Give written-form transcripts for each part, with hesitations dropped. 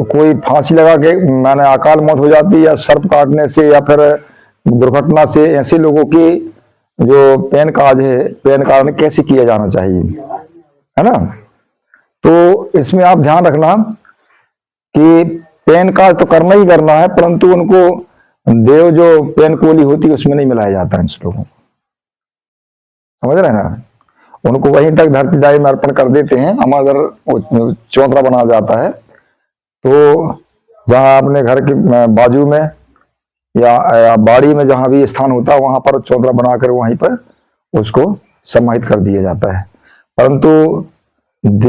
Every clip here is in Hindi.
कोई फांसी लगा के माने अकाल मौत हो जाती है, या सर्प काटने से, या फिर दुर्घटना से, ऐसे लोगों की जो पैन कार्ड है, पैन कार्ड में कैसे किया जाना चाहिए, है ना। तो इसमें आप ध्यान रखना कि पैन कार्ड तो करना ही करना है, परंतु उनको देव जो पैन कोली होती है उसमें नहीं मिलाया जाता है। इन लोगों को समझ रहे हैं ना, उनको वहीं तक धरती दाई में अर्पण कर देते हैं। हम अगर चौतरा बना जाता है तो जहां अपने घर के बाजू में या बाड़ी में जहां भी स्थान होता है वहां पर चौतरा बनाकर वहीं पर उसको समाहित कर दिया जाता है। परंतु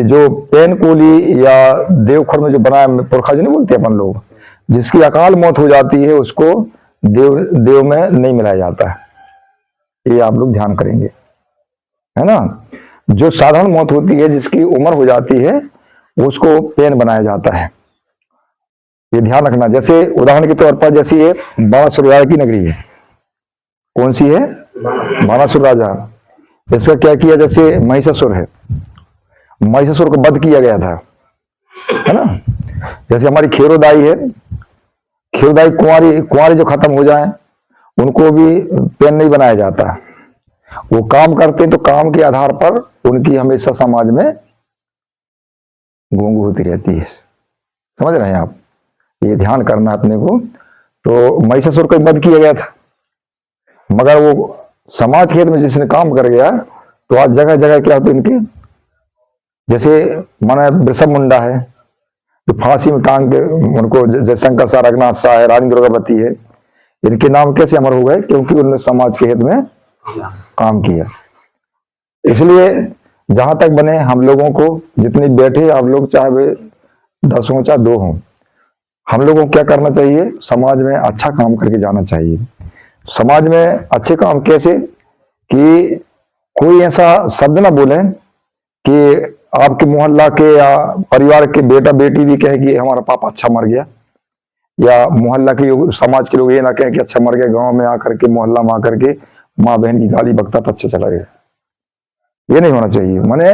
जो पैन कोली या देवखर में जो बनाया पुरखा जो नहीं बोलते अपन लोग, जिसकी अकाल मौत हो जाती है उसको देव में नहीं मिलाया जाता है। ये आप लोग ध्यान करेंगे, है ना। जो साधारण मौत होती है, जिसकी उम्र हो जाती है, उसको पैन बनाया जाता है। ये ध्यान रखना। जैसे उदाहरण के तौर पर जैसे ये बाणासुर राजा की नगरी है, कौन सी है? बाणासुर राजा। इसका क्या किया? जैसे महिषासुर है, महिषासुर को वध किया गया था, है ना। जैसे हमारी खेरोदाई है, खेरोदाई कुंवारी जो खत्म हो जाए उनको भी पैन नहीं बनाया जाता। वो काम करते हैं तो काम के आधार पर उनकी हमेशा समाज में गूंग होती रहती है। समझ रहे हैं आप? ये ध्यान करना अपने को। तो महिषासुर को वध किया गया था, मगर वो समाज खेत में जिसने काम कर गया तो आज जगह जगह क्या होते इनके, जैसे माना वृषभ मुंडा है जो फांसी में टांग के उनको, जैसे शंकर शाह, रघुनाथ शाह है, रानी दुर्गावती है, इनके नाम कैसे अमर हो गए? क्योंकि उन्होंने समाज के हित में काम किया। इसलिए जहां तक बने हम लोगों को, जितनी बैठे आप लोग, चाहे वे 10 हो चाहे 2 हो, हम लोगों को क्या करना चाहिए? समाज में अच्छा काम करके जाना चाहिए। समाज में अच्छे काम कैसे? कि कोई ऐसा शब्द ना बोले कि आपके मोहल्ला के या परिवार के बेटा बेटी भी कहे कि हमारा पापा अच्छा मर गया, या मोहल्ला के समाज के लोग ये ना कहें कि अच्छा मर गया, गांव में आकर के, मोहल्ला में आकर के माँ बहन की गाली बकता तो अच्छा चला गया। ये नहीं होना चाहिए। माने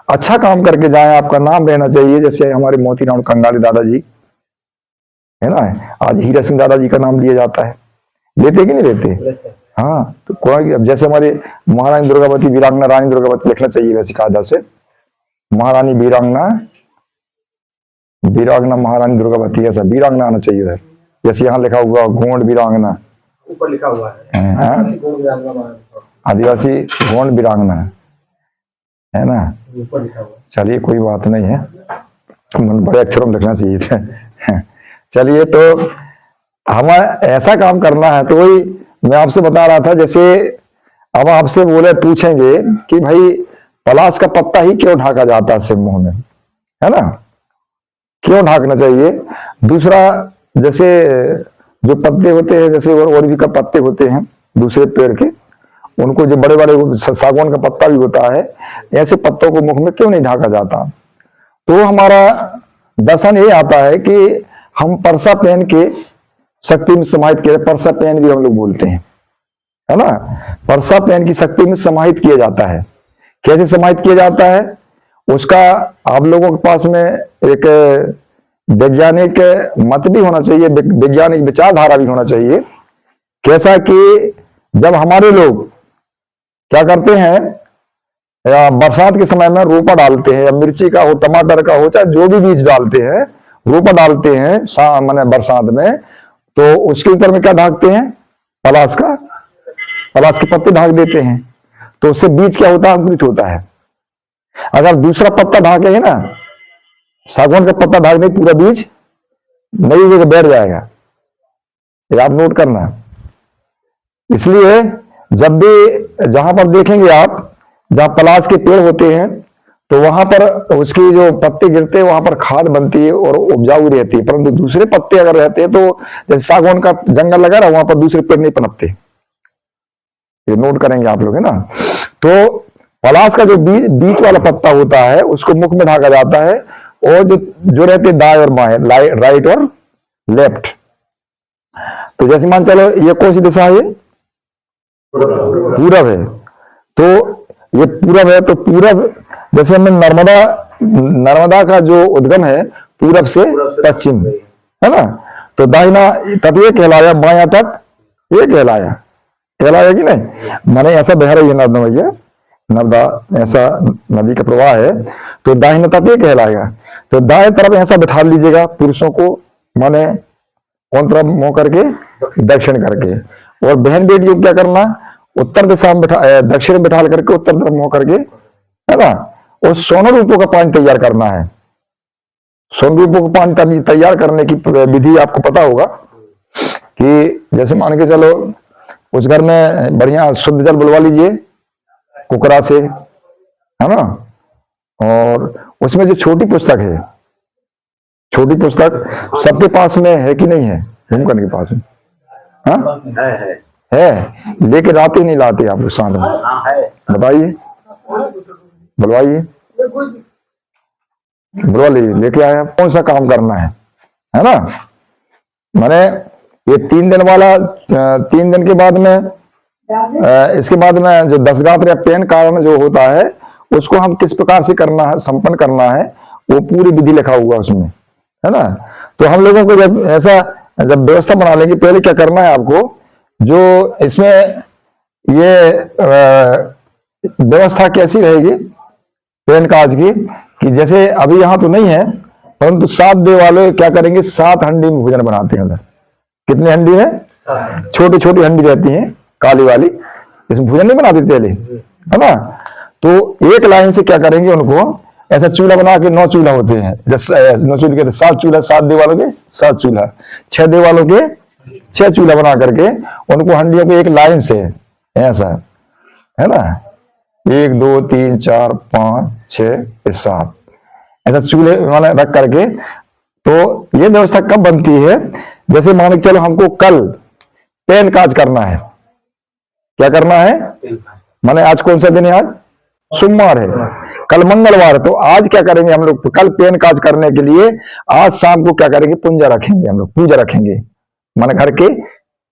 अच्छा काम करके जाए, आपका नाम रहना चाहिए। जैसे हमारे मोतीराम कंगाली दादाजी है ना, आज हीरा सिंह दादाजी का नाम लिया जाता है। लेते कि नहीं लेते? हाँ। तो कोई, अब जैसे हमारे महारानी दुर्गावती, वीरांगना रानी दुर्गावती लिखना चाहिए वैसे कायदा से, महारानी वीरांगना महारानी दुर्गावती, ऐसा वीरांगना आना चाहिए। जैसे यहाँ लिखा हुआ गोंड वीरांगना, ऊपर लिखा हुआ है आदिवासी गोंड वीरांगना, है ना, ऊपर लिखा हुआ। चलिए कोई बात नहीं है, बड़े अक्षरों में लिखना चाहिए था। चलिए, तो हमें ऐसा काम करना है। तो वही मैं आपसे बता रहा था, जैसे अब आपसे बोले पूछेंगे कि भाई पलाश का पत्ता ही क्यों ढाका जाता है सिर मुंह में, है ना, क्यों ढाकना चाहिए? दूसरा, जैसे जो पत्ते होते हैं, जैसे और भी का पत्ते होते हैं दूसरे पेड़ के, उनको जो बड़े बड़े सागवान का पत्ता भी होता है, ऐसे पत्तों को मुख में क्यों नहीं ढाका जाता? तो हमारा दर्शन ये आता है कि हम परसा पहन के शक्ति में समाहित किया, परसा पहन भी हम लोग बोलते हैं, है ना। परसा पहन की शक्ति में समाहित किया जाता है। कैसे समाहित किया जाता है? उसका आप लोगों के पास में एक वैज्ञानिक मत भी होना चाहिए, वैज्ञानिक विचारधारा भी होना चाहिए। कैसा कि जब हमारे लोग क्या करते हैं, या बरसात के समय में रोपा डालते हैं, या मिर्ची का हो, टमाटर का हो, चाहे जो भी बीज डालते हैं, रोपा डालते हैं माने बरसात में, तो उसके ऊपर में क्या ढाकते हैं? पलाश के पत्ते ढाक देते हैं। तो उससे बीज क्या होता है? अंकुरित होता है। अगर दूसरा पत्ता ढाकेंगे ना, सागवान का पत्ता ढाक दे, पूरा बीज नई जगह बैठ जाएगा। ये आप नोट करना। इसलिए जब भी जहां पर देखेंगे आप, जहां पलाश के पेड़ होते हैं, तो वहां पर उसकी जो पत्ते गिरते हैं वहां पर खाद बनती है और उपजाऊ रहती है। परंतु दूसरे पत्ते अगर रहते हैं, तो जैसे सागवान का जंगल लगा रहा, वहां पर दूसरे पेड़ नहीं पनपते। ये नोट करेंगे आप लोग, है ना। तो पलाश का जो बीच वाला पत्ता होता है उसको मुख में ढाका जाता है, और जो रहते दाएं और बाएं, राइट और लेफ्ट। तो जैसे मान चलो ये कौन सी दिशा है? पूरब है। तो ये पूरब है, तो पूरब, जैसे हमें नर्मदा का जो उद्गम है पूरब से पश्चिम, है ना। तो दाहिना तट ये कहलाया, बाया तट ये कहलाया, कहलाया कि नहीं। माने ऐसा बह रही है नर्मदा मैया, नर्मदा ऐसा नदी का प्रवाह है, तो दाहिना तट ये कहलाएगा। तो दाएं तरफ ऐसा बैठा लीजिएगा पुरुषों को, माने कौन तरफ मुंह करके, दक्षिण करके। और बहन बेटियों को क्या करना, उत्तर दिशा में बैठा, दक्षिण में बैठा करके उत्तर तरफ मुंह करके, है ना। और सोनू रूपों का पानी तैयार करना है। सोनू रूपों का पानी तैयार करने की विधि आपको पता होगा कि जैसे मान के चलो उस घर में बढ़िया शुद्ध जल बुलवा लीजिए कुकरा से, है ना। और उसमें जो छोटी पुस्तक है, छोटी पुस्तक सबके पास में है कि नहीं है, हुमकन के पास में, हाँ है, लेकिन आते नहीं लाते आप लोग साथ में, बताइए, बुलवाइए, बुलवा लीजिए, लेके आए। कौन सा काम करना है ना। मैंने ये 3 दिन वाला, 3 दिन के बाद में इसके बाद में जो 10 गात्र या पेन कारण जो होता है उसको हम किस प्रकार से करना है, संपन्न करना है, वो पूरी विधि लिखा हुआ उसमें, है ना। तो हम लोगों को जब ऐसा जब व्यवस्था बना लेंगे, पहले क्या करना है आपको, जो इसमें ये व्यवस्था कैसी रहेगी पेन काज की, कि जैसे अभी यहाँ तो नहीं है, परंतु 7 देव वाले क्या करेंगे, 7 हंडी में भोजन बनाते हैं उधर। कितनी हंडी है, छोटी छोटी हंडी रहती है काली वाली, इसमें भोजन नहीं बनाते पहले, है ना। तो एक लाइन से क्या करेंगे, उनको ऐसा चूल्हा बना के 9 चूल्हा होते हैं, 9 चूल्हे के 7 चूल्हा, 7 देव वालों के 7 चूल्हा, 6 देव वालों के 6 चूल्हा बना करके उनको हंडियों को एक लाइन से ऐसा, है ना, 1 2 3 4 5 6 7 ऐसा चूल्हे वाले रख करके। तो ये व्यवस्था कब बनती है, जैसे मान के चलो हमको कल पेन काज करना है, क्या करना है, माने आज कौन सा दिन है, आज सोमवार है, कल मंगलवार है, तो आज क्या करेंगे हम लोग, कल पेन काज करने के लिए आज शाम को क्या करेंगे, पूजा रखेंगे, हम लोग पूजा रखेंगे, माने घर के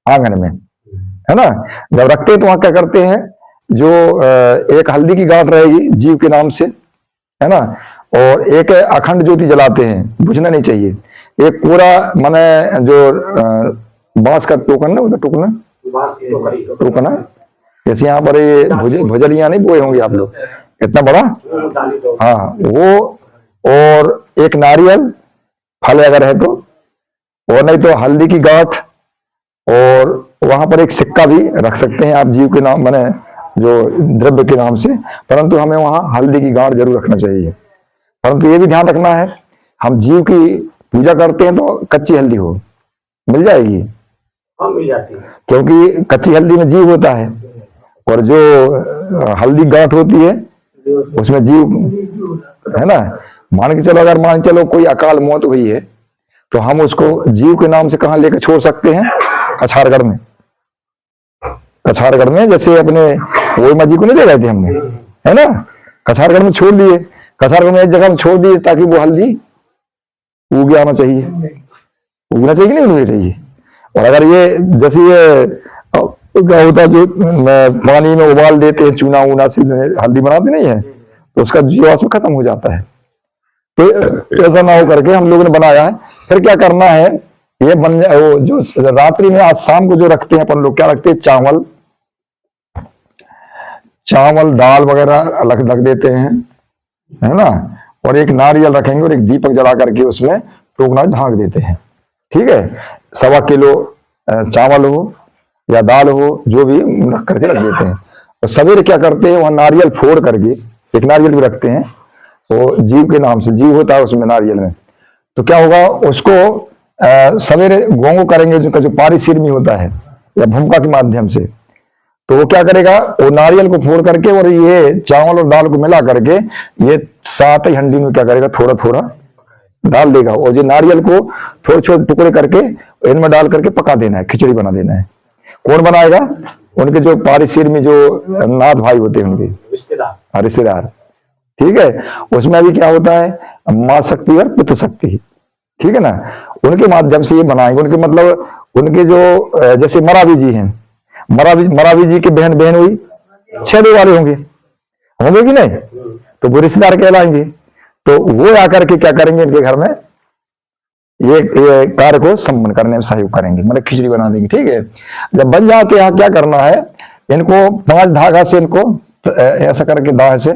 आंगन में, है ना। जब रखते हैं तो वहां क्या करते हैं, जो एक हल्दी की गांठ रहेगी जीव के नाम से, है ना, और एक अखंड ज्योति जलाते हैं, बुझना नहीं चाहिए। एक पूरा माने जो बांस का टोकन ना, उधर टोकना, जैसे यहाँ पर ये भुजलियां नहीं बोए होंगे आप लोग, इतना बड़ा, हाँ वो, और एक नारियल फल अगर है तो, और नहीं तो हल्दी की गांठ, और वहां पर एक सिक्का भी रख सकते हैं आप जीव के नाम, माने जो द्रव्य के नाम से, परंतु हमें वहां हल्दी की गांठ जरूर रखना चाहिए। परंतु ये भी ध्यान रखना है, हम जीव की पूजा करते हैं तो कच्ची हल्दी हो, मिल जाएगी, मिल जाती है, क्योंकि कच्ची हल्दी में जीव होता है, और जो हल्दी गांठ होती है उसमें जीव, है ना। मान के चलो, अगर मान चलो कोई अकाल मौत हुई है तो हम उसको जीव के नाम से कहां लेकर छोड़ सकते हैं, कछारगढ़ में, कछारगढ़ में, जैसे अपने वही मजी को नहीं दे रहे थे हमने, है ना, कछारगढ़ में छोड़ दिए, कछारगढ़ में एक जगह में छोड़ दिए ताकि वो हल्दी उग आना चाहिए, उगना चाहिए कि नहीं उगना चाहिए। और अगर ये जैसे ये क्या होता है, जो पानी में उबाल देते हैं, चूना ऊना से हल्दी बनाते नहीं है, तो उसका जीवाश्म खत्म हो जाता है। तो ऐसा ना हो करके हम लोगों ने बनाया है। फिर क्या करना है, ये बन वो जो रात्रि में आज शाम को जो रखते हैं अपन लोग, क्या रखते हैं, चावल दाल वगैरह अलग रख देते हैं, है ना, और एक नारियल रखेंगे और एक दीपक जला करके उसमें टोकना ढांक देते हैं, ठीक है। 1.25 किलो चावल हो या दाल हो, जो भी रख करके रख देते हैं। और सवेरे क्या करते हैं, वहां नारियल फोड़ करके एक नारियल भी रखते हैं, वो जीव के नाम से, जीव होता है उसमें नारियल में। तो क्या होगा, उसको सवेरे गोंगो करेंगे, जो पारी सिरमी होता है या भूमिका के माध्यम से, तो वो क्या करेगा, वो नारियल को फोड़ करके और ये चावल और दाल को मिला करके ये 7 ही हंडी में क्या करेगा, थोड़ा थोड़ा डाल देगा, और ये नारियल को थोड़े छोटे टुकड़े करके इनमें डाल करके पका देना है, खिचड़ी बना देना है। कौन बनाएगा, उनके जो पारिसिर में जो नाथ भाई होते हैं, उनके रिश्तेदार, ठीक है। उसमें भी क्या होता है, मां शक्ति और पितृ शक्ति, ठीक है ना, उनके माध्यम से ये बनाएंगे। उनके मतलब उनके जो जैसे मरावी जी हैं, मरावी जी की बहन हुई, 6 देव वाले होंगे कि नहीं, तो वो रिश्तेदार कहलाएंगे। तो वो आकर के क्या करेंगे, इनके घर में ये कार्य को संपन्न करने में सहयोग करेंगे, मतलब खिचड़ी बना देंगे। ठीक है, जब बन जाते हैं क्या करना है, इनको 5 धागा से इनको ऐसा करके दाएं से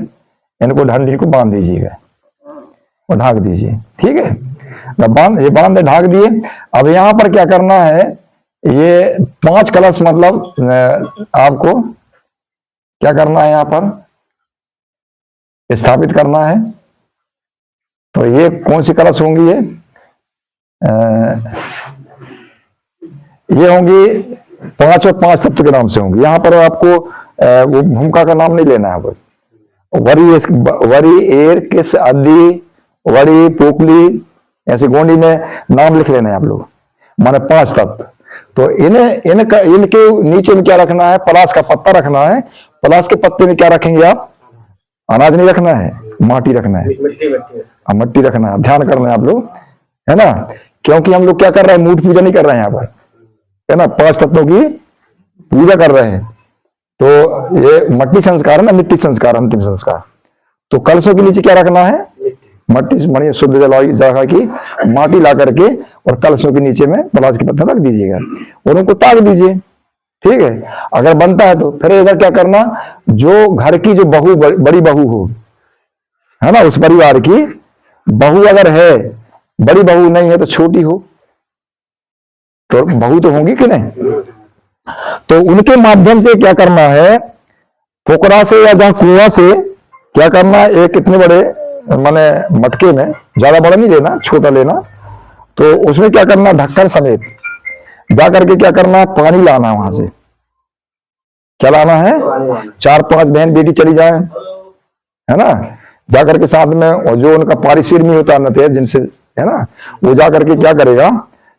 इनको ढंडी को बांध दीजिएगा और ढाक दीजिए। ठीक है, जब ये बांध ढाक दिए, अब यहाँ पर क्या करना है, ये 5 कलश मतलब आपको क्या करना है, यहाँ पर स्थापित करना है। तो ये कौन सी कलश होंगी, ये होंगी 5 और 5 तत्व के नाम से होंगी। यहाँ पर आपको वो भूमिका का नाम नहीं लेना है। वरी एर किस आदि वड़ी पोकली ऐसे गोंडी में नाम लिख लेना है आप लोग, माने 5 तत्व। तो इनके नीचे में क्या रखना है, पलाश का पत्ता रखना है। पलाश के पत्ते में क्या रखेंगे आप, अनाज नहीं रखना है, माटी रखना है, मट्टी रखना है। ध्यान करना है आप लोग, है ना, क्योंकि हम लोग क्या कर रहे हैं, मूठ पूजा नहीं कर रहे हैं यहाँ पर, है ना, 5 तत्वों की पूजा कर रहे हैं। तो ये मट्टी संस्कार है ना, मिट्टी संस्कार, अंतिम संस्कार। तो कलशों के नीचे क्या रखना है, मट्टी मानी शुद्ध जगह की माटी ला करके और कलशों के नीचे में पलाश के पत्थर रख दीजिएगा और उनको ताक दीजिए। ठीक है, अगर बनता है तो फिर इधर क्या करना, जो घर की जो बहू बड़ी बहू हो, है ना, उस परिवार की बहू अगर है, बड़ी बहू नहीं है तो छोटी हो, तो बहू तो होंगी कि नहीं, तो उनके माध्यम से क्या करना है, पोखरा से या जहां कुआं से क्या करना है, एक इतने बड़े माने मटके में, ज्यादा बड़ा नहीं लेना, छोटा लेना, तो उसमें क्या करना, ढक्कन समेत जाकर के क्या करना, पानी लाना, वहां से क्या लाना है, 4-5 बहन बेटी चली जाए, है ना, जाकर के साथ में, और जो उनका पारिश्रमी होता है जिनसे, है ना, वो जाकर के क्या करेगा,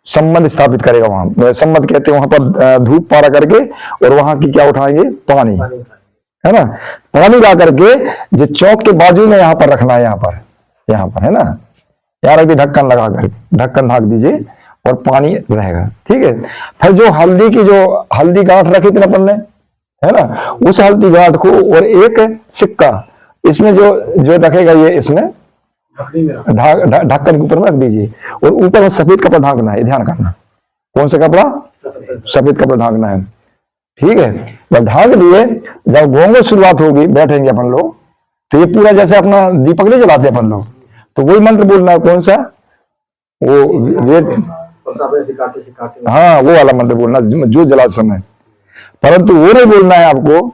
संबंध स्थापित करेगा। वहां संबंध कहते हैं, वहां पर धूप पारा करके और वहां की क्या उठाएंगे, पानी, है ना, पानी ला करके जो चौक के बाजू में यहाँ पर रखना है, यहाँ पर, है ना, यहाँ रख दिए, ढक्कन लगा कर, ढक्कन ढाक दीजिए और पानी रहेगा। ठीक है, फिर जो हल्दी गांठ रखी थी अपन ने, है ना, उस हल्दी गांठ को और एक सिक्का इसमें जो रखेगा, ये इसमें ढक्कन के ऊपर में रख दीजिए और ऊपर में सफेद कपड़ा ढांकना है। ध्यान करना, कौन सा कपड़ा, सफेद कपड़ा ढांकना है। ठीक है, जब ढांक दिए, जब घोंगे शुरुआत होगी, बैठेंगे अपन लोग, तो ये पूरा जैसे अपना दीपक नहीं जलाते अपन लोग, तो वही मंत्र बोलना है, कौन सा, वो वेद, हाँ, वो वाला मंत्र बोलना जो जलाते समय, परंतु वो नहीं बोलना है आपको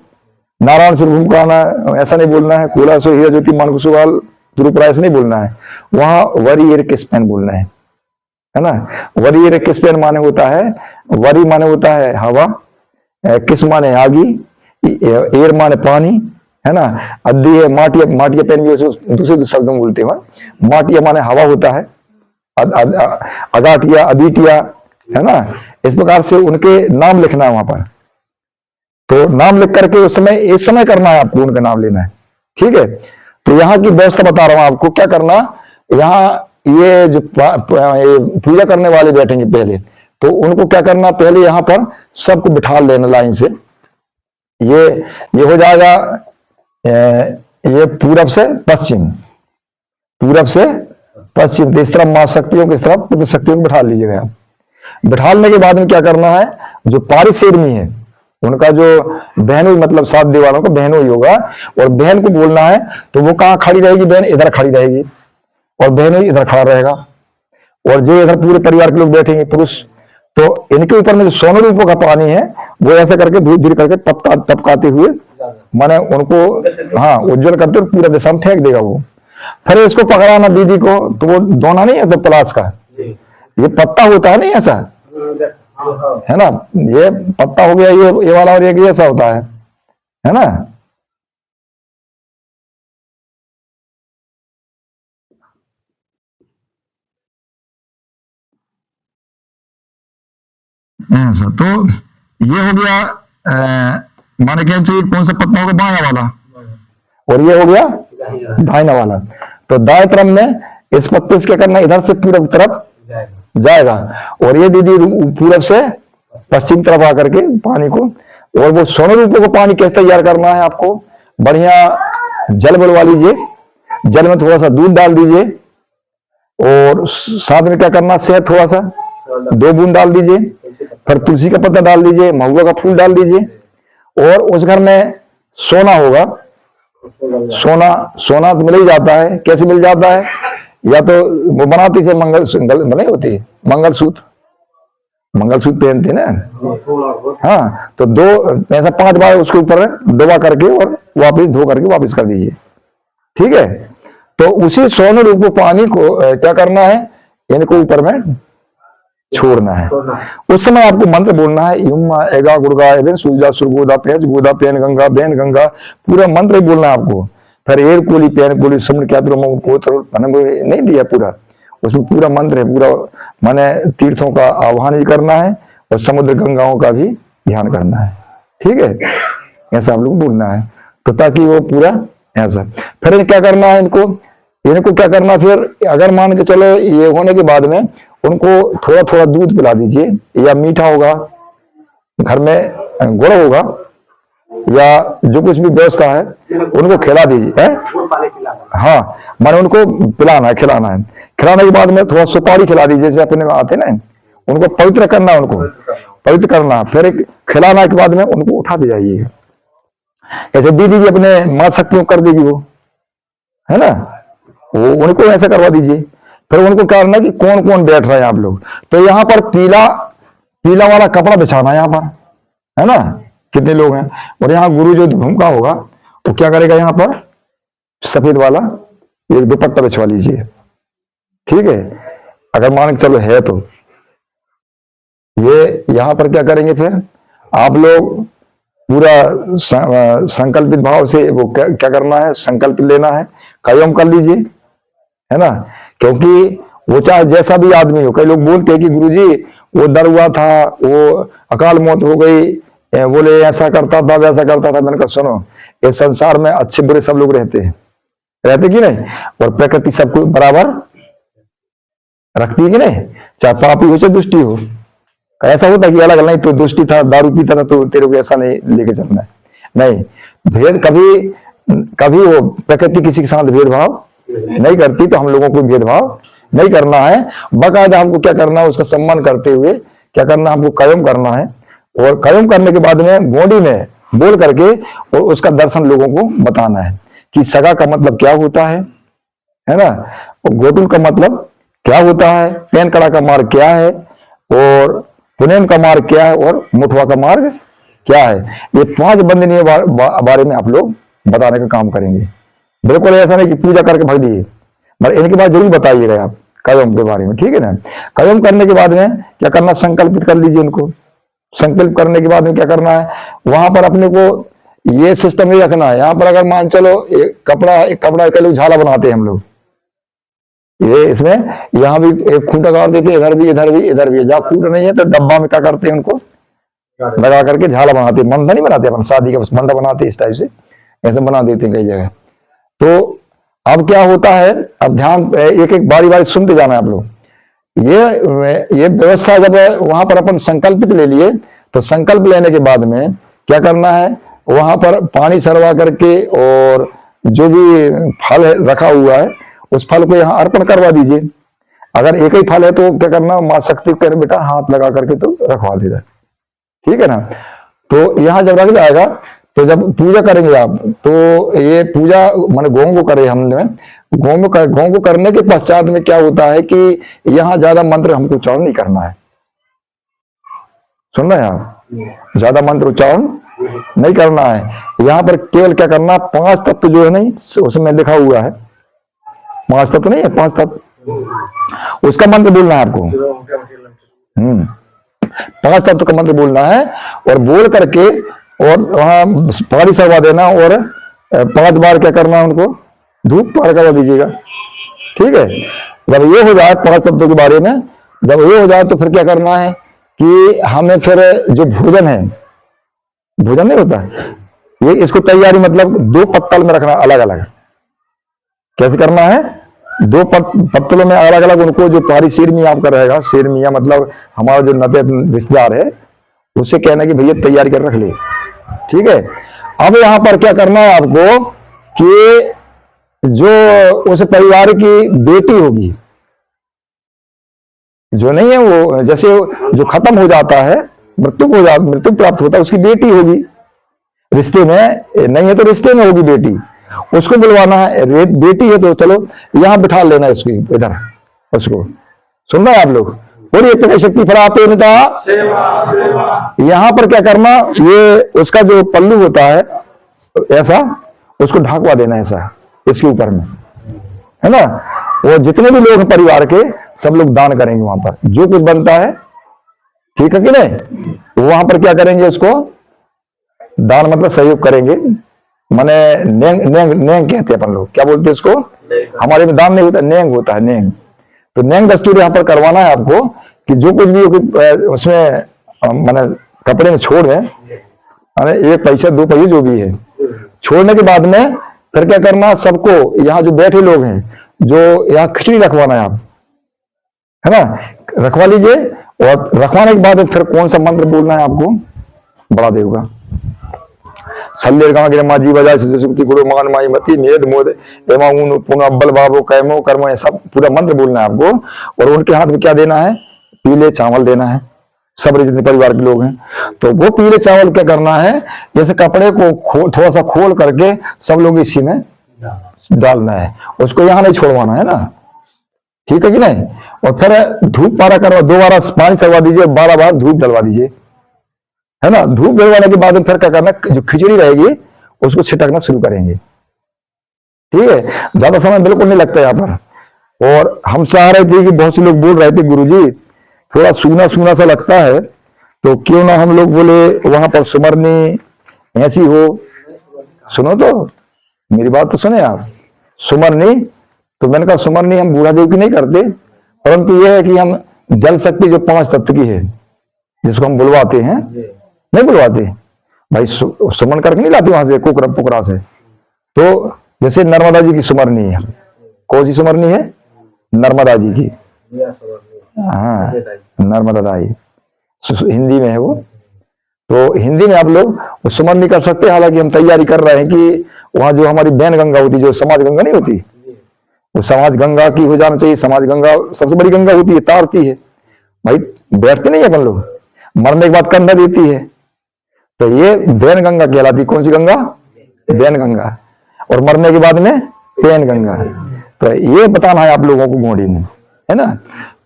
नारायण स्वरूप का आना, ऐसा नहीं बोलना है, कोला सो हीरा ज्योति मान कुशवाल दुरुपराय से नहीं बोलना है, वहां वरी एर किसपेन बोलना है ना। वरी एर किसपेन माने होता है, वरी माने होता है हवा, किस माने आगी, एर माने पानी, है ना, अद्दी है माटिया पेन भी दूसरे शब्द में बोलते हैं, माटिया माने हवा होता है, अगाटिया अदीटिया, है ना। इस प्रकार से उनके नाम लिखना है वहां पर, तो नाम लिख करके उस समय इस समय करना है आपको, उनका नाम लेना है। ठीक है, तो यहाँ की व्यवस्था बता रहा हूं आपको, क्या करना, यहाँ ये जो पूजा करने वाले बैठेंगे पहले, तो उनको क्या करना, पहले यहाँ पर सबको बिठा लेना लाइन से। ये हो जाएगा, ये पूरब से पश्चिम, तो इस तरफ मां शक्तियों की, इस तरफ पुत्र शक्तियों को बिठा लीजिएगा। बिठाने के बाद में क्या करना है, जो पारिशेरमी है उनका, जो बहनों मतलब 7 दीवारों का बहनों ही होगा, और बहन को बोलना है तो वो कहाँ खड़ी रहेगी, बहन इधर खड़ी रहेगी और बहनों इधर खड़ा रहेगा, और जो इधर पूरे परिवार के लोग बैठेंगे पुरुष, तो इनके ऊपर में जो स्वर्ण रूपों का पानी है वो ऐसे करके धीरे धीरे करके टपकाते हुए माने उनको, हाँ, उज्जवल करते हुए पूरा दिशा में फेंक देगा वो। फिर इसको पकड़ाना दीदी को, तो वो दोना नहीं है तो पलाश का ये पत्ता होता है नहीं ऐसा, है ना, ये पत्ता हो गया, ये वाला, और ये ऐसा होता है ना। ऐसा, तो ये हो गया माने क्या चाहिए, कौन सा पत्ता होगा, बाया वाला, और ये हो गया दाहिना वाला। तो दाएं तरफ में इस पत्ते से क्या करना, इधर से पूरब तरफ जाएगा, और ये दीदी पूरब से पश्चिम तरफ आकर के पानी को, और वो स्वर्ण रूपों को पानी कैसे तैयार करना है आपको, बढ़िया जल बनवा लीजिए, जल में थोड़ा सा दूध डाल दीजिए, और साथ में क्या करना, शहद थोड़ा सा 2 बूंद डाल दीजिए, फिर तुलसी का पत्ता डाल दीजिए, महुआ का फूल डाल दीजिए। और उस घर में सोना होगा, सोना तो मिल ही जाता है। कैसे मिल जाता है, या तो वो बनाती से बने होती है, मंगलसूत्र पहनते ना। हाँ, तो 2 ऐसा 5 बार उसके ऊपर दबा करके और वापस धो करके वापस कर दीजिए। ठीक है, तो उसी स्वर्ण रूप पानी को क्या करना है, इनको ऊपर में छोड़ना है। उस समय आपको मंत्र बोलना है, युम्मा एगा गुड़गा एवं सूजा सुरगोदा पेज गोदा पेन गंगा बेन गंगा, पूरा मंत्र ही बोलना है आपको। फिर एर कोली पेन कोली समण क्या नहीं दिया पूरा, उसमें पूरा मंत्र है, पूरा माने तीर्थों का आह्वान भी करना है और समुद्र गंगाओं का भी ध्यान करना है। ठीक है, ऐसा हम लोग बोलना है, तो ताकि वो पूरा ऐसा। फिर क्या करना है, इनको क्या करना, फिर अगर मान के चलो ये होने के बाद में उनको थोड़ा थोड़ा दूध पिला दीजिए, या मीठा होगा घर में गुड़ होगा, या जो कुछ भी व्यवस्था है उनको खिला दीजिए है? हाँ, माने उनको पिलाना है, खिलाना है। खिलाने के बाद में थोड़ा सुपारी खिला दीजिए, जैसे अपने में आते ना, उनको पवित्र करना है, उनको पवित्र करना। फिर खिलाने के बाद में उनको उठा दे जाइए, ऐसे दी दीजिए, अपने माँ शक्तियों कर देगी वो, है ना, वो उनको ऐसा करवा दीजिए। फिर उनको क्या करना कि कौन कौन बैठ रहे हैं आप लोग, तो यहाँ पर पीला वाला कपड़ा बिछाना है यहाँ पर, है ना, कितने लोग हैं। और यहाँ गुरु जो भूमिका होगा वो क्या करेगा, यहाँ पर सफेद वाला एक दुपट्टा बिछवा लीजिए। ठीक है, अगर मान के चलो है तो ये यहाँ पर क्या करेंगे, फिर आप लोग पूरा संकल्पित भाव से वो क्या करना है, संकल्प लेना है, कायम कर लीजिए, है ना। क्योंकि वो चाहे जैसा भी आदमी हो, कई लोग बोलते हैं कि गुरुजी वो डर हुआ था, वो अकाल मौत हो गई, बोले ऐसा करता था वैसा करता था। मैंने कहा सुनो, इस संसार में अच्छे बुरे सब लोग रहते कि नहीं, और प्रकृति सबको बराबर रखती है कि नहीं, चाहे पापी हो चाहे दुष्टि हो। ऐसा होता कि अलग नहीं, तो दुष्टि था दारू पीता था तो तेरे को ऐसा नहीं लेके चलना है, नहीं। भेद कभी वो प्रकृति किसी के साथ भेदभाव नहीं करती, तो हम लोगों को भेदभाव नहीं करना है। बाकायदा हमको क्या करना है, उसका सम्मान करते हुए क्या करना, हमको कायम करना है। और कायम करने के बाद में गोडी में बोल करके और उसका दर्शन लोगों को बताना है कि सगा का मतलब क्या होता है ना, और गोटुल का मतलब क्या होता है, पेन कड़ा का मार्ग क्या है, और पुनेम का मार्ग क्या है, और मुठवा का मार्ग क्या है। ये 5 बंदनीय बारे में आप लोग बताने का काम करेंगे। बिल्कुल ऐसा नहीं कि पूजा करके भाग दिए, मगर इनके बाद जरूर बताइएगा आप कायम के बारे में, ठीक है ना। कायम करने के बाद में क्या करना, संकल्पित कर लीजिए उनको। संकल्प करने के बाद में क्या करना है, वहां पर अपने को ये सिस्टम ही रखना है। यहाँ पर अगर मान चलो एक कपड़ा के लोग झाला बनाते हैं हम लोग, ये इसमें यहाँ भी एक खूंटा गाड़ देते हैं, इधर भी इधर भी इधर भी। जहाँ खूंटा नहीं है तो डब्बा में क्या करते हैं, उनको लगा करके झाला बनाते हैं। मंडा नहीं बनाते अपन, शादी का बस मंडा बनाते हैं, इस टाइप से ऐसे बना देते हैं कई जगह। तो अब क्या होता है, अब ध्यान एक एक बारी बारी सुनते जाना है आप लोग। ये व्यवस्था जब वहां पर अपन संकल्पित ले लिए, तो संकल्प लेने के बाद में क्या करना है, वहां पर पानी सरवा करके और जो भी फल रखा हुआ है उस फल को यहाँ अर्पण करवा दीजिए। अगर एक ही फल है तो क्या करना, माँ शक्ति कर बेटा हाथ लगा करके तो रखवा दीजिए, ठीक है ना। तो यहाँ जब रख जाएगा तो जब पूजा करेंगे आप, तो ये पूजा माने गों को करे हमने, गों को करने के पश्चात में क्या होता है कि यहाँ ज्यादा मंत्र हमको उच्चारण नहीं करना है। सुन रहे हैं आप, ज्यादा मंत्र उच्चारण नहीं करना है। यहाँ पर केवल क्या करना, 5 तत्व जो है नहीं उसमें लिखा हुआ है, 5 तत्व नहीं है, 5 तत्व, उसका मंत्र बोलना है आपको। 5 तत्व का मंत्र बोलना है और बोल करके और वहां पानी सरवा देना, और 5 बार क्या करना, उनको धूप पार करवा दीजिएगा, ठीक है। जब ये हो जाए 5 तत्वों के बारे में, जब ये हो जाए तो फिर क्या करना है कि हमें फिर जो भोजन है, भोजन नहीं होता ये, इसको तैयारी मतलब 2 पत्तल में रखना अलग अलग। कैसे करना है, 2 पत्तलों में अलग अलग उनको, जो पारी शेर मियाँ आपका रहेगा, शेर मियाँ मतलब हमारा जो नते रिश्तेदार है, उससे कहना कि भैया तैयारी कर रख ले, ठीक है। अब यहां पर क्या करना है आपको कि जो उस परिवार की बेटी होगी, जो नहीं है वो, जैसे जो खत्म हो जाता है, मृत्यु प्राप्त होता है, उसकी बेटी होगी रिश्ते में, नहीं है तो रिश्ते में होगी बेटी, उसको बुलवाना है। बेटी है तो चलो यहां बिठा लेना इसको इधर, उसको सुन रहे हैं आप लोग। बोलिए प्रकाश शक्ति फलाते पिता। यहां पर क्या करना, ये उसका जो पल्लू होता है ऐसा, उसको ढकवा देना ऐसा इसके ऊपर में, है ना। वो जितने भी लोग हैं परिवार के, सब लोग दान करेंगे वहां पर, जो कुछ बनता है, ठीक है कि नहीं। वहां पर क्या करेंगे, उसको दान मतलब सहयोग करेंगे। माने नेंग नेंग नेंग कहते हैं अपन लोग, क्या बोलते हैं उसको, हमारे में दान नहीं होता, नेंग होता है, नेंग। तो नेंग दस्तूर यहाँ पर करवाना है आपको, कि जो कुछ भी उसमें माने कपड़े में छोड़ है, माने 1 पैसा 2 पैसे जो भी है, छोड़ने के बाद में फिर क्या करना, सबको यहाँ जो बैठे लोग हैं, जो यहाँ खिचड़ी रखवाना है आप, है ना, रखवा लीजिए। और रखवाने के बाद फिर कौन सा मंत्र बोलना है आपको, बड़ा देवगा सल्लेर गांव गिरमा जी बजाय सुक्ति गुरु मान माई मती मेद मोद एमाउन पुंगा बल बाबो कैमो कर्मो, सब पूरा मंत्र बोलना है आपको। और उनके हाथ में क्या देना है, पीले चावल देना है। सब जितने परिवार के लोग हैं, तो वो पीले चावल क्या करना है, जैसे कपड़े को थोड़ा सा खोल करके सब लोग इसी में डालना है, उसको यहाँ नहीं छोड़वाना है ना, ठीक है कि नहीं। और फिर धूप पारा करवा, 2 बार पानी चलवा दीजिए, 12 बार धूप डलवा दीजिए, है ना। धूप डलवाने के बाद फिर क्या करना, जो खिचड़ी रहेगी उसको छिटकना शुरू करेंगे, ठीक है। ज्यादा समय बिल्कुल नहीं लगता यहाँ पर। और हम चाह रहे थे कि बहुत से लोग बोल रहे थे गुरुजी थोड़ा सूना सूना सा लगता है, तो क्यों ना हम लोग बोले वहां पर सुमरनी ऐसी हो। सुनो तो मेरी बात तो सुने आप, सुमरनी, तो मैंने कहा सुमरनी हम बूढ़ा देव की नहीं करते, परंतु यह है कि हम जल शक्ति जो 5 तत्व की है, जिसको हम बुलवाते हैं, नहीं बुलवाते भाई, सुमन करके नहीं लाते वहां से कुकरा पुकरा से। तो जैसे नर्मदा जी की सुमरनी है, कौन सी सुमरनी है, नर्मदा जी की, हाँ नर्मदा दाई हिंदी में है वो। तो हिंदी में आप लोग सुमरनी कर सकते हैं। हालांकि हम तैयारी कर रहे हैं कि वहां जो हमारी बैन गंगा होती, जो समाज गंगा नहीं होती, वो समाज गंगा की हो जाना चाहिए। समाज गंगा सबसे बड़ी गंगा होती है, तारती है भाई, बैठते नहीं है अपन लोग, मरने के बाद कंधा देती है। तो ये बैन गंगा कहलाती। कौन सी गंगा, बैन गंगा। और मरने के बाद में पैन गंगा। तो ये बताना है आप लोगों को घोड़ी में, है ना।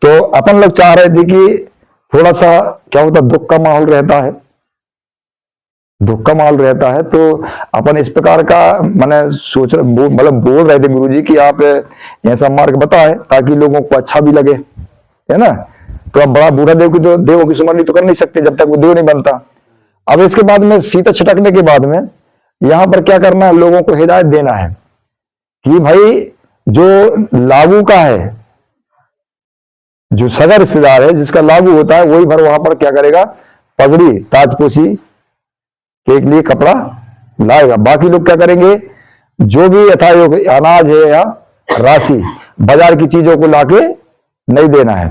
तो अपन लोग चाह रहे थे कि थोड़ा सा क्या होता, दुख का माहौल रहता है, दुख का माहौल रहता है, तो अपन इस प्रकार का मैंने सोच मतलब बोल रहे थे गुरुजी कि आप ऐसा मार्ग बताएं ताकि लोगों को अच्छा भी लगे, है ना। तो अब बड़ा बूढ़ा देव की, तो देवों की सुमरनी तो कर नहीं सकते जब तक वो देव नहीं बनता। अब इसके बाद में सीता छिटकने के बाद में यहां पर क्या करना है, लोगों को हिदायत देना है कि भाई जो लागू का है, जो सगा रिश्तेदार है, जिसका लागू होता है, वही भर वहां पर क्या करेगा, पगड़ी ताजपोशी के लिए कपड़ा लाएगा। बाकी लोग क्या करेंगे, जो भी यथायोग अनाज है या राशि, बाजार की चीजों को लाके नहीं देना है।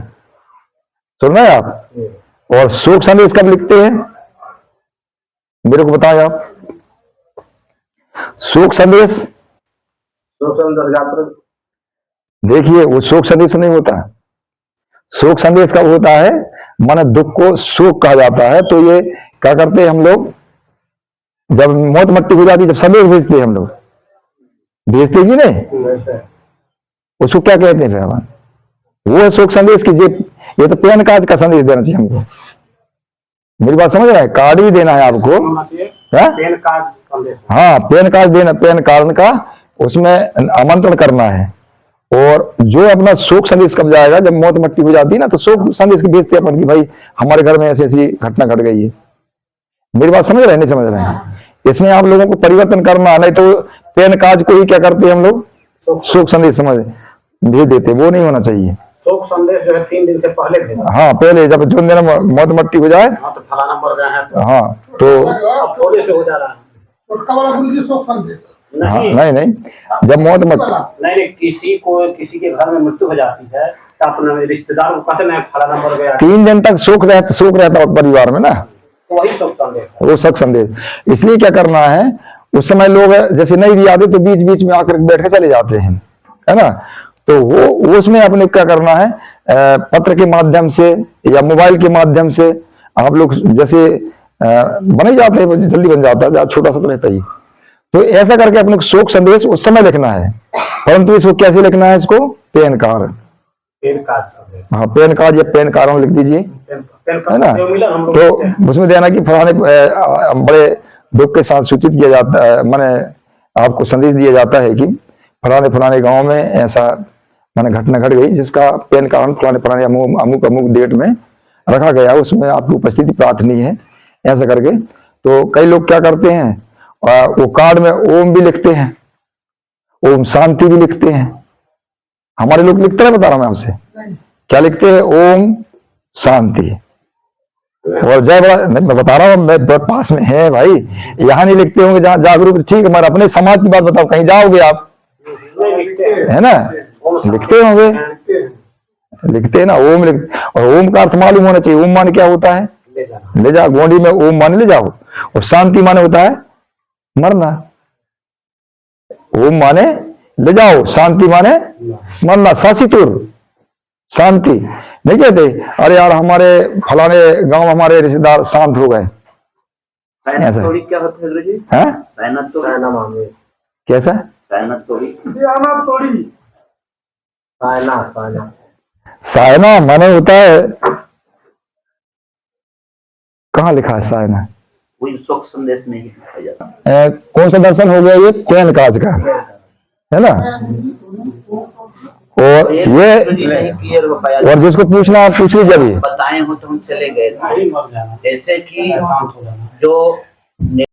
सुन रहे हैं आप। और शोक संदेश कब लिखते हैं, मेरे को बताएं आप। शोक संदेश, देखिए वो शोक संदेश नहीं होता। शोक संदेश कब होता है, माने दुख को शोक कहा जाता है। तो ये क्या करते हैं हम लोग, जब मौत मट्टी हो जाती है, जब संदेश भेजते हैं हम लोग, भेजते कि नहीं, उसको क्या कहते हैं फिर, वो है शोक संदेश की। ये तो पैन कार्ड का संदेश देना चाहिए हमको। मेरी बात समझ रहा है, कार्ड भी देना है आपको, पैन कार्ड संदेश, हाँ पैन कार्ड देना, पैन कार्ड का उसमें आमंत्रण करना है। और जो अपना शोक संदेश कब जाएगा, जब मौत मट्टी हो जाती है ना, तो शोक संदेश की भेजते हैं अपन कि भाई हमारे घर में ऐसी ऐसी घटना घट गई है। मेरी बात समझ रहे हैं, नहीं समझ रहे हैं। इसमें आप लोगों को परिवर्तन करना, नहीं तो पैन कार्ड को ही क्या करते हैं हम लोग, शोक संदेश समझ भेज देते, वो नहीं होना चाहिए। शोक संदेश जो है 3 दिन से पहले भेजना, हाँ पहले, जब जो दिन मौत मट्टी हो जाए, हाँ तो फलाना मर गया है तो, हाँ तो अब थोड़े से हो जा रहा है। शोक संदेश हाँ, नहीं जब मौत मट्टी, नहीं, किसी के घर में मृत्यु हो जाती है तो अपने रिश्तेदार को कहते हैं फलाना मर गया, 3 दिन तक शोक रहता है परिवार में ना, तो वही शोक संदेश है। वो शोक संदेश। इसलिए क्या करना है, उस समय लोग जैसे नहीं भी आते तो बीच बीच में आकर बैठ के चले जाते हैं, है ना। तो वो उसमें अपने क्या करना है, पत्र के माध्यम से या मोबाइल के माध्यम से आप लोग जैसे बने जाते हैं, जल्दी बन जाता है, छोटा सा तो रहता ही। तो ऐसा करके अपने को शोक संदेश उस समय लिखना है, परंतु इसको कैसे लिखना है, इसको पेन कार्ड, पेन कार्ड संदेश, हाँ पेन कार्ड या पेन कार्ड लिख दीजिए, है ना। तो उसमें देना कि फलाने बड़े दुख के साथ सूचित किया जाता है, माने आपको संदेश दिया जाता है कि फलाने फलाने गांव में ऐसा माने घटना घट गई जिसका पेन कार्ड फलाने फलाने अमुक अमुक डेट में रखा गया, उसमें आपकी उपस्थिति प्रार्थनीय है, ऐसा करके। तो कई लोग क्या करते हैं, वो कार्ड में ओम भी लिखते हैं, ओम शांति भी लिखते हैं। हमारे लोग लिखते हैं, बता रहा हूं मैं आपसे क्या लिखते हैं, ओम शांति और जय बड़ा, मैं बता रहा हूँ, मैं पास में है भाई, यहाँ नहीं लिखते होंगे जहाँ जागरूक, ठीक है, मगर अपने समाज की बात बताओ, कहीं जाओगे आप, है ना, लिखते होंगे, लिखते हैं ना, ओम लिख, और ओम का अर्थ मालूम होना चाहिए। ओम माने क्या होता है, ले जाओ, गोंडी में ओम माने ले जाओ, और शांति माने होता है मरना। ओम माने ले जाओ, शांति माने मरना, सासितुर शांति। नहीं कहते अरे यार हमारे फलाने गांव हमारे रिश्तेदार शांत हो गए, ऐसा क्या होता है गुरुजी? है कैसा, सायना माने होता है, कहाँ लिखा है सायना, कोई शोक संदेश नहीं लिखा जाता। कौन सा दर्शन हो गया, ये पेन काज का, है ना। और ये नहीं क्लियर हो पाया, और जिसको पूछना आप पूछ लीजिए, अभी बताए हो तो हम चले गए, मर जाना, जैसे कि शांत हो जाना। जो